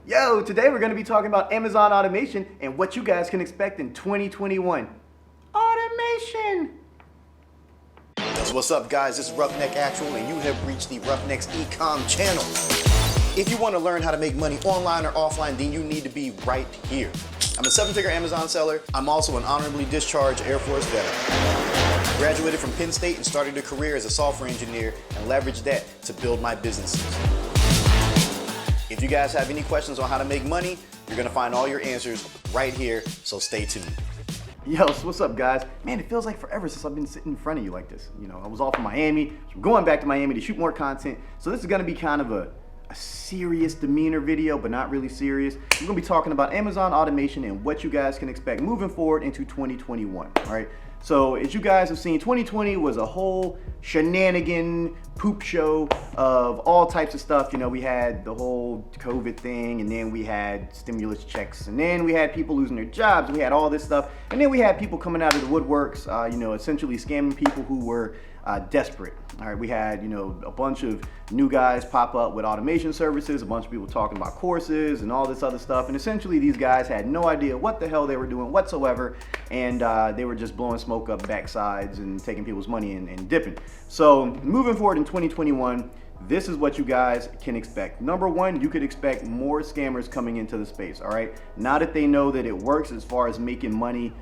Yo, today we're going to be talking about Amazon automation and what you guys can expect in 2021. Automation! So what's up, guys? This is 𝗦𝗡𝗥𝗘𝗦, and you have reached the Roughnecks Ecom channel. If you want to learn how to make money online or offline, then you need to be right here. I'm a 7-figure Amazon seller. I'm also an honorably discharged Air Force veteran. Graduated from Penn State and started a career as a software engineer and leveraged that to build my businesses. If you guys have any questions on how to make money, you're going to find all your answers right here, so stay tuned. Yo, so what's up, guys? Man, it feels like forever since I've been sitting in front of you like this. You know, I was off in Miami, so I'm going back to Miami to shoot more content. So this is going to be kind of a serious demeanor video, but not really serious. We're going to be talking about Amazon automation and what you guys can expect moving forward into 2021, all right? So as you guys have seen, 2020 was a whole shenanigan poop show of all types of stuff. You know, we had the whole COVID thing, and then we had stimulus checks, and then we had people losing their jobs, we had all this stuff, and then we had people coming out of the woodworks, you know, essentially scamming people who were desperate. All right, we had, you know, a bunch of new guys pop up with automation services, a bunch of people talking about courses and all this other stuff, and essentially these guys had no idea what the hell they were doing whatsoever, and they were just blowing smoke up backsides and taking people's money and dipping. So moving forward in 2021, this is what you guys can expect. Number one, you could expect more scammers coming into the space, all right? Now that they know that it works as far as making money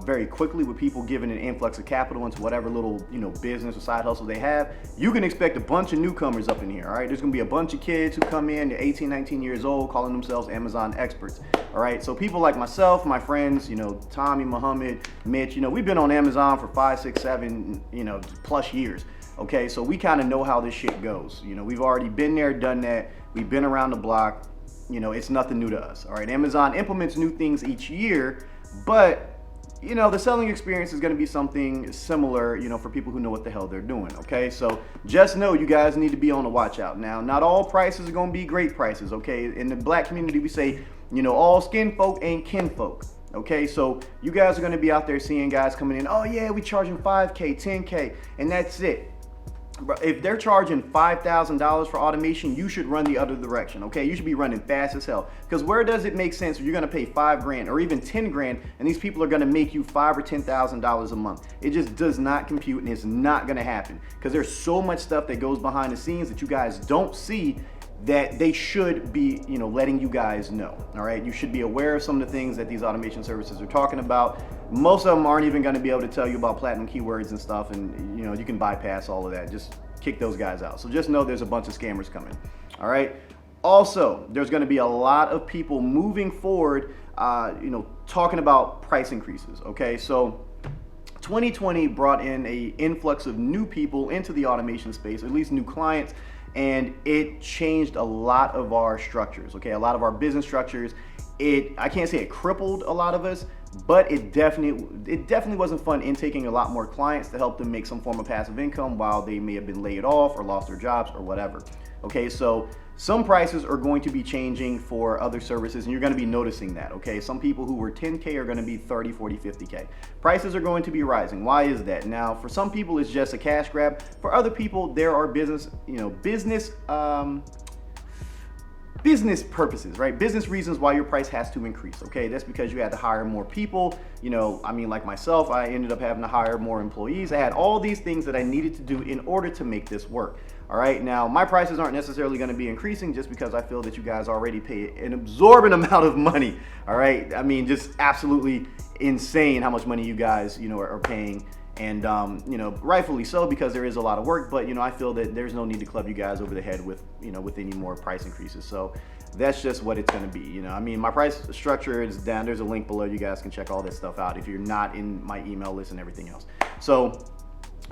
very quickly with people giving an influx of capital into whatever little, you know, business or side hustle they have, you can expect a bunch of newcomers up in here, all right? There's gonna be a bunch of kids who come in, they're 18, 19 years old, calling themselves Amazon experts, all right? So people like myself, my friends, you know, Tommy, Muhammad, Mitch, you know, we've been on Amazon for 5, 6, 7, you know, plus years, okay? So we kind of know how this shit goes. You know, we've already been there, done that. We've been around the block. You know, it's nothing new to us, all right? Amazon implements new things each year, but you know, the selling experience is going to be something similar, you know, for people who know what the hell they're doing, okay? So just know you guys need to be on the watch out. Now, not all prices are going to be great prices, okay? In the black community, we say, you know, all skin folk ain't kin folk, okay? So you guys are going to be out there seeing guys coming in, oh yeah, we charging 5K, 10K, and that's it. If they're charging $5,000 for automation, you should run the other direction, okay? You should be running fast as hell. Because where does it make sense if you're gonna pay $5,000 or even $10,000 and these people are gonna make you $5,000 or $10,000 a month? It just does not compute, and it's not gonna happen. Because there's so much stuff that goes behind the scenes that you guys don't see that they should be, you know, letting you guys know, all right? You should be aware of some of the things that these automation services are talking about. Most of them aren't even gonna be able to tell you about platinum keywords and stuff, and, you know, you can bypass all of that. Just kick those guys out. So just know there's a bunch of scammers coming, all right? Also, there's gonna be a lot of people moving forward, you know, talking about price increases, okay? So 2020 brought in an influx of new people into the automation space, or at least new clients, and it changed a lot of our structures, okay? A lot of our business structures. I can't say it crippled a lot of us, but it definitely wasn't fun in taking a lot more clients to help them make some form of passive income while they may have been laid off or lost their jobs or whatever. Okay, so some prices are going to be changing for other services, and you're going to be noticing that, okay? Some people who were 10K are going to be 30, 40, 50K. Prices are going to be rising. Why is that? Now, for some people, it's just a cash grab. For other people, there are business purposes, right? Business reasons why your price has to increase, okay? That's because you had to hire more people. You know, I mean, like myself, I ended up having to hire more employees. I had all these things that I needed to do in order to make this work, all right? Now, my prices aren't necessarily gonna be increasing just because I feel that you guys already pay an absorbent amount of money, all right? I mean, just absolutely insane how much money you guys, you know, are paying. And, you know, rightfully so, because there is a lot of work, but, you know, I feel that there's no need to club you guys over the head with, you know, with any more price increases. So that's just what it's going to be. You know, I mean, my price structure is down. There's a link below. You guys can check all this stuff out if you're not in my email list and everything else. So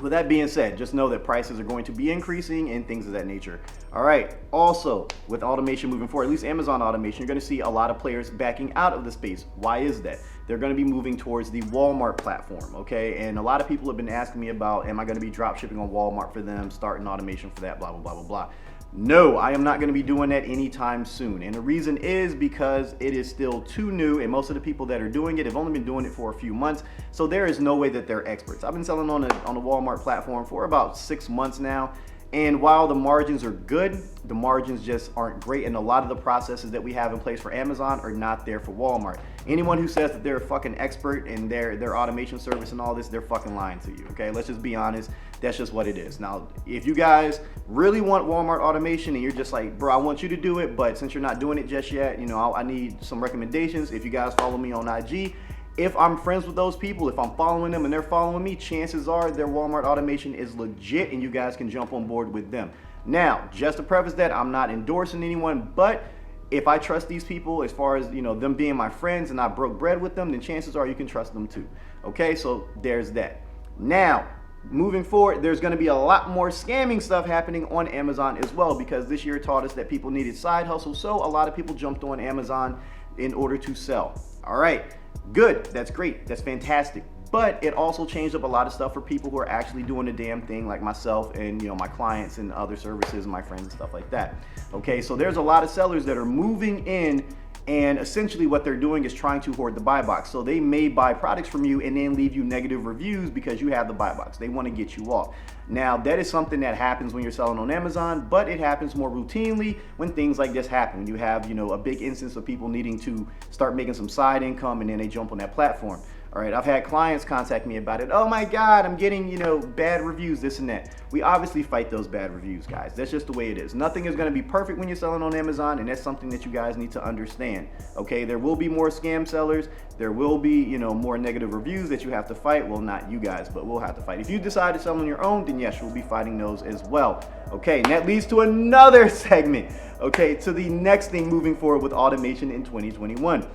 with that being said, just know that prices are going to be increasing and things of that nature. All right. Also, with automation moving forward, at least Amazon automation, you're going to see a lot of players backing out of the space. Why is that? They're going to be moving towards the Walmart platform, okay? And a lot of people have been asking me about, am I going to be drop shipping on Walmart for them, starting automation for that, blah, blah, blah, blah, blah. No, I am not going to be doing that anytime soon. And the reason is because it is still too new, and most of the people that are doing it have only been doing it for a few months. So there is no way that they're experts. I've been selling on the Walmart platform for about 6 months now, And while the margins are good, the margins just aren't great. And a lot of the processes that we have in place for Amazon are not there for Walmart. Anyone who says that they're a fucking expert in their automation service and all this, they're fucking lying to you, okay? Let's just be honest. That's just what it is. Now, if you guys really want Walmart automation and you're just like, bro, I want you to do it, but since you're not doing it just yet, you know, I need some recommendations. If you guys follow me on IG, if I'm friends with those people, if I'm following them and they're following me, chances are their Walmart automation is legit and you guys can jump on board with them. Now, just to preface that, I'm not endorsing anyone, but if I trust these people as far as, you know, them being my friends and I broke bread with them, then chances are you can trust them too. Okay, so there's that. Now, moving forward, there's going to be a lot more scamming stuff happening on Amazon as well, because this year taught us that people needed side hustles, so a lot of people jumped on Amazon in order to sell. All right. Good, that's great, that's fantastic. But it also changed up a lot of stuff for people who are actually doing the damn thing, like myself and, you know, my clients and other services and my friends and stuff like that. Okay, so there's a lot of sellers that are moving in, and essentially what they're doing is trying to hoard the buy box. So they may buy products from you and then leave you negative reviews because you have the buy box. They want to get you off. Now, that is something that happens when you're selling on Amazon, but it happens more routinely when things like this happen. When you have, you know, a big instance of people needing to start making some side income and then they jump on that platform. All right, I've had clients contact me about it. Oh my God, I'm getting, you know, bad reviews, this and that. We obviously fight those bad reviews, guys. That's just the way it is. Nothing is going to be perfect when you're selling on Amazon, and that's something that you guys need to understand. Okay, there will be more scam sellers. There will be, you know, more negative reviews that you have to fight. Well, not you guys, but we'll have to fight. If you decide to sell on your own, then yes, you'll be fighting those as well. Okay, and that leads to another segment. Okay, to the next thing moving forward with automation in 2021.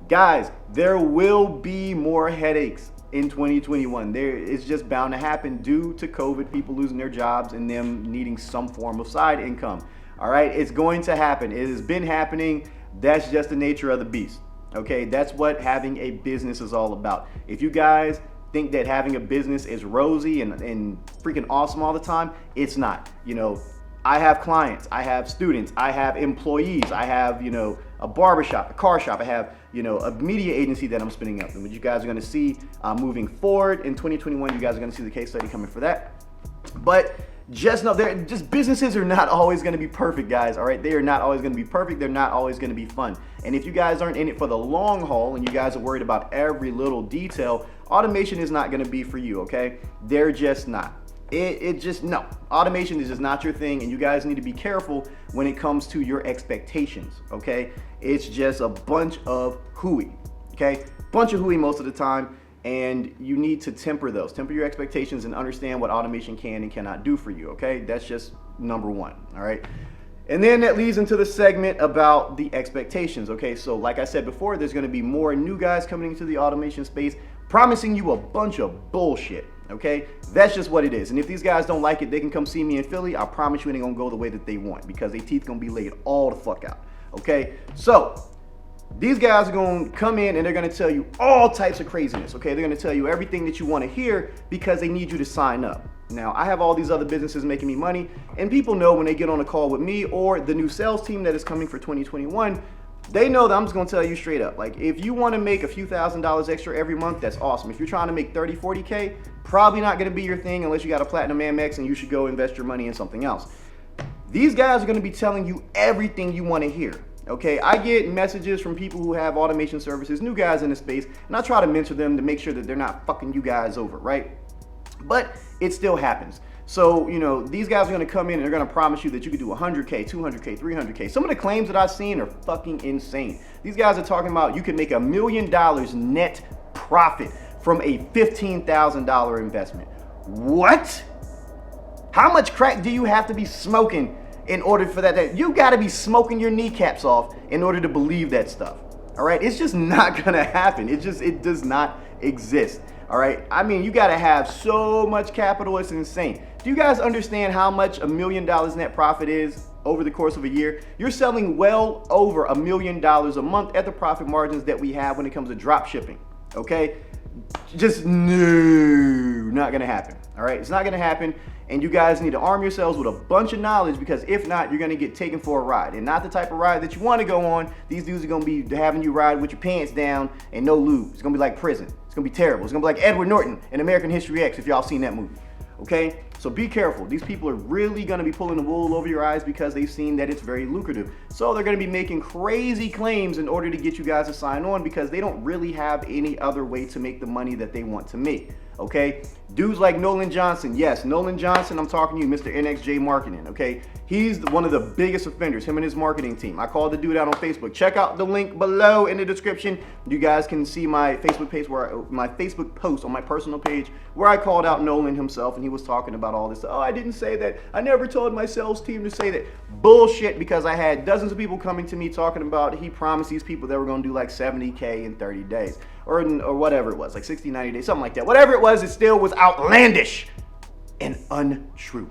Guys, there will be more headaches in 2021. It's just bound to happen due to COVID, people losing their jobs and them needing some form of side income. All right, it's going to happen. It has been happening. That's just the nature of the beast. Okay, that's what having a business is all about. If you guys think that having a business is rosy and freaking awesome all the time, it's not. You know, I have clients, I have students, I have employees, I have, you know, a barbershop, a car shop, I have, you know, a media agency that I'm spinning up. And what you guys are going to see moving forward in 2021, you guys are going to see the case study coming for that. But just know, businesses are not always going to be perfect, guys. All right, they are not always going to be perfect. They're not always going to be fun. And if you guys aren't in it for the long haul and you guys are worried about every little detail, automation is not going to be for you. Okay, they're just not. No, automation is just not your thing, and you guys need to be careful when it comes to your expectations, okay? It's just a bunch of hooey, okay? Bunch of hooey most of the time, and you need to temper those. Temper your expectations and understand what automation can and cannot do for you, okay? That's just number one, all right? And then that leads into the segment about the expectations, okay? So like I said before, there's gonna be more new guys coming into the automation space promising you a bunch of bullshit. Okay, that's just what it is. And if these guys don't like it, they can come see me in Philly. I promise you it ain't gonna go the way that they want, because their teeth gonna be laid all the fuck out. Okay, so these guys are gonna come in and they're gonna tell you all types of craziness. Okay, they're gonna tell you everything that you want to hear because they need you to sign up. Now, I have all these other businesses making me money, and people know when they get on a call with me or the new sales team that is coming for 2021, they know that I'm just gonna tell you straight up. Like, if you wanna make a few $1,000s extra every month, that's awesome. If you're trying to make 30, 40K, probably not gonna be your thing unless you got a platinum Amex and you should go invest your money in something else. These guys are gonna be telling you everything you wanna hear. Okay, I get messages from people who have automation services, new guys in the space, and I try to mentor them to make sure that they're not fucking you guys over, right? But it still happens. So, you know, these guys are gonna come in and they're gonna promise you that you could do 100K, 200K, 300K. Some of the claims that I've seen are fucking insane. These guys are talking about you can make $1 million net profit from a $15,000 investment. What? How much crack do you have to be smoking in order for that? You gotta be smoking your kneecaps off in order to believe that stuff. All right, it's just not gonna happen. It does not exist. All right, I mean, you gotta have so much capital, it's insane. Do you guys understand how much $1 million net profit is over the course of a year? You're selling well over $1 million a month at the profit margins that we have when it comes to drop shipping, okay? Just no, not gonna happen, all right? It's not gonna happen, and you guys need to arm yourselves with a bunch of knowledge, because if not, you're gonna get taken for a ride, and not the type of ride that you wanna go on. These dudes are gonna be having you ride with your pants down and no lube. It's gonna be like prison. It's gonna be terrible. It's gonna be like Edward Norton in American History X, if y'all seen that movie. okay? So be careful. These people are really gonna be pulling the wool over your eyes because they've seen that it's very lucrative. So they're gonna be making crazy claims in order to get you guys to sign on because they don't really have any other way to make the money that they want to make, okay? Dudes like Nolan Johnson, yes, Nolan Johnson, I'm talking to you, Mr. NXJ Marketing, okay? He's one of the biggest offenders, him and his marketing team. I called the dude out on Facebook. Check out the link below in the description. You guys can see my Facebook page, my Facebook post on my personal page where I called out Nolan himself and he was talking about all this. Oh, I didn't say that. I never told my sales team to say that. Bullshit, because I had dozens of people coming to me talking about he promised these people they were going to do like 70K in 30 days or whatever it was, like 60, 90 days, something like that. Whatever it still was outlandish and untrue.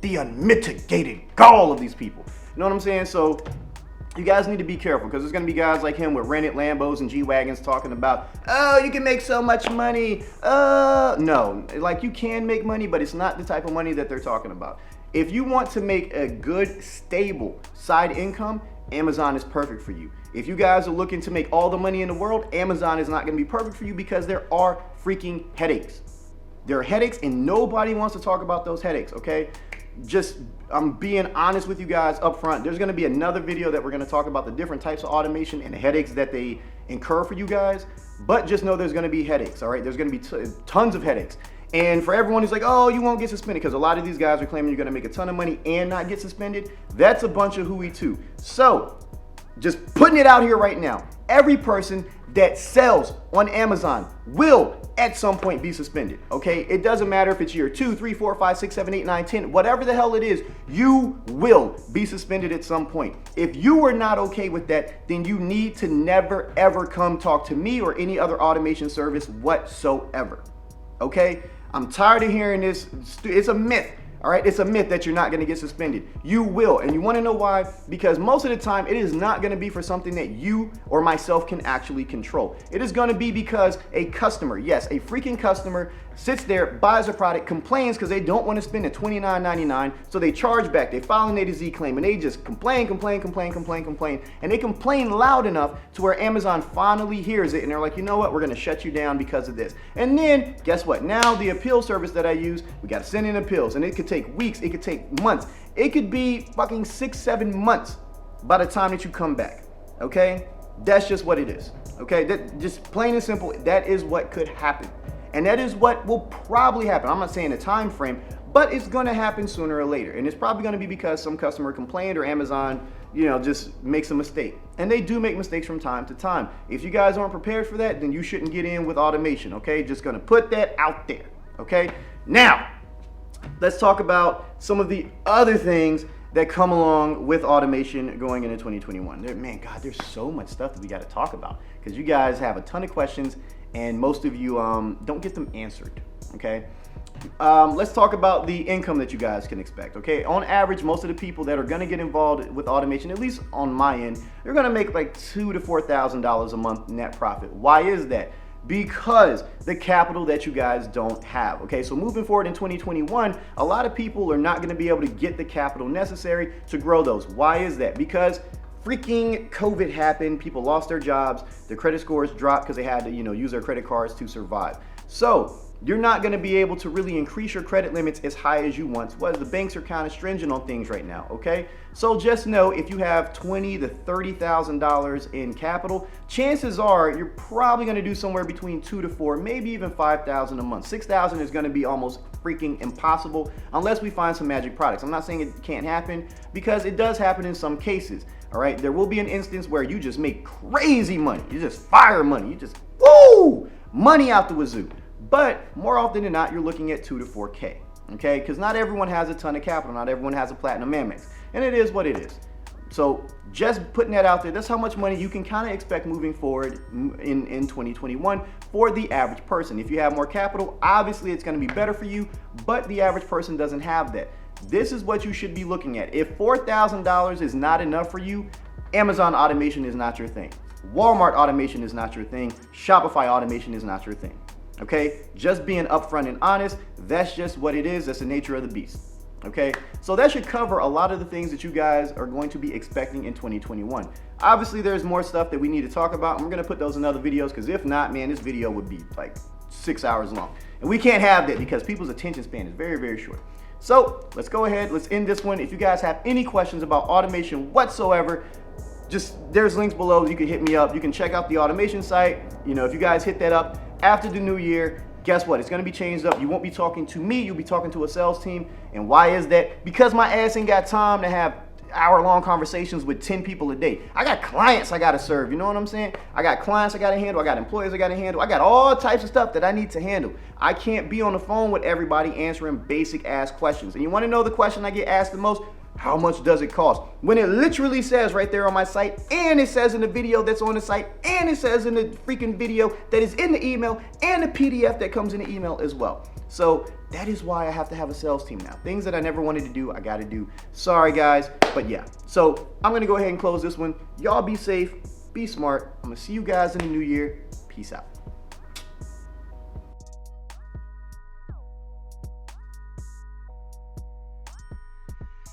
The unmitigated gall of these people. You know what I'm saying? So you guys need to be careful because there's going to be guys like him with rented Lambos and G-Wagons talking about, oh, you can make so much money. No, like you can make money, but it's not the type of money that they're talking about. If you want to make a good, stable side income, Amazon is perfect for you. If you guys are looking to make all the money in the world, Amazon is not going to be perfect for you because there are freaking headaches. There are headaches and nobody wants to talk about those headaches, okay? I'm being honest with you guys up front. There's going to be another video that we're going to talk about the different types of automation and the headaches that they incur for you guys. But just know there's going to be headaches, all right? There's going to be tons of headaches. And for everyone who's like, oh, you won't get suspended, because a lot of these guys are claiming you're going to make a ton of money and not get suspended. That's a bunch of hooey too. So just putting it out here right now, every person that sells on Amazon will at some point be suspended, okay? It doesn't matter if it's year 2, 3, 4, 5, 6, 7, 8, 9, 10, whatever the hell it is, you will be suspended at some point. If you are not okay with that, then you need to never ever come talk to me or any other automation service whatsoever, okay? I'm tired of hearing this. It's a myth. All right, it's a myth that you're not going to get suspended. You will, and you want to know why? Because most of the time, it is not going to be for something that you or myself can actually control. It is going to be because a customer, yes, a freaking customer, sits there, buys a product, complains because they don't want to spend the $29.99, so they charge back. They file an A-to-Z claim, and they just complain, and they complain loud enough to where Amazon finally hears it, and they're like, you know what? We're going to shut you down because of this. And then, guess what? Now, the appeal service that I use, we got to send in appeals, and it could take weeks, it could take months, it could be fucking 6, 7 months by the time that you come back, okay? That's just what it is, okay? That, just plain and simple, that is what could happen. And that is what will probably happen. I'm not saying a time frame, but it's gonna happen sooner or later. And it's probably gonna be because some customer complained or Amazon, you know, just makes a mistake. And they do make mistakes from time to time. If you guys aren't prepared for that, then you shouldn't get in with automation, okay? Just gonna put that out there, okay? Now, let's talk about some of the other things that come along with automation going into 2021. Man, God, there's so much stuff that we gotta talk about because you guys have a ton of questions and most of you don't get them answered, okay? Let's talk about the income that you guys can expect, okay? On average, most of the people that are gonna get involved with automation, at least on my end, they're gonna make like $2,000 to $4,000 a month net profit. Why is that? Because the capital that you guys don't have, okay? So moving forward in 2021, a lot of people are not gonna be able to get the capital necessary to grow those. Why is that? Because freaking COVID happened, people lost their jobs, their credit scores dropped because they had to, use their credit cards to survive. So you're not going to be able to really increase your credit limits as high as you once was. The banks are kind of stringent on things right now, okay? So just know if you have $20,000 to $30,000 in capital, chances are you're probably going to do somewhere between 2 to 4, maybe even 5,000 a month. 6,000 is going to be almost freaking impossible unless we find some magic products. I'm not saying it can't happen because it does happen in some cases. All right, there will be an instance where you just make crazy money. You just fire money. You just, woo, money out the wazoo. But more often than not, you're looking at 2 to 4K, okay? Because not everyone has a ton of capital. Not everyone has a platinum Amex. And it is what it is. So just putting that out there, that's how much money you can kind of expect moving forward in 2021 for the average person. If you have more capital, obviously it's going to be better for you, but the average person doesn't have that. This is what you should be looking at. If $4,000 is not enough for you, Amazon automation is not your thing. Walmart automation is not your thing. Shopify automation is not your thing. Okay? Just being upfront and honest, that's just what it is. That's the nature of the beast. Okay? So that should cover a lot of the things that you guys are going to be expecting in 2021. Obviously, there's more stuff that we need to talk about, and we're going to put those in other videos because if not, man, this video would be like 6 hours long. And we can't have that because people's attention span is very, very short. So let's go ahead, let's end this one. If you guys have any questions about automation whatsoever, there's links below. You can hit me up. You can check out the automation site. You know, if you guys hit that up after the new year, guess what? It's gonna be changed up. You won't be talking to me, you'll be talking to a sales team. And why is that? Because my ass ain't got time to have hour-long conversations with 10 people a day. I got clients I gotta serve, you know what I'm saying? I got clients I gotta handle, I got employees I gotta handle, I got all types of stuff that I need to handle. I can't be on the phone with everybody answering basic ass questions. And you wanna know the question I get asked the most? How much does it cost? When it literally says right there on my site, and it says in the video that's on the site, and it says in the freaking video that is in the email, and the PDF that comes in the email as well. So that is why I have to have a sales team now. Things that I never wanted to do, I gotta do. Sorry guys, but yeah. So I'm gonna go ahead and close this one. Y'all be safe, be smart. I'm gonna see you guys in the new year. Peace out.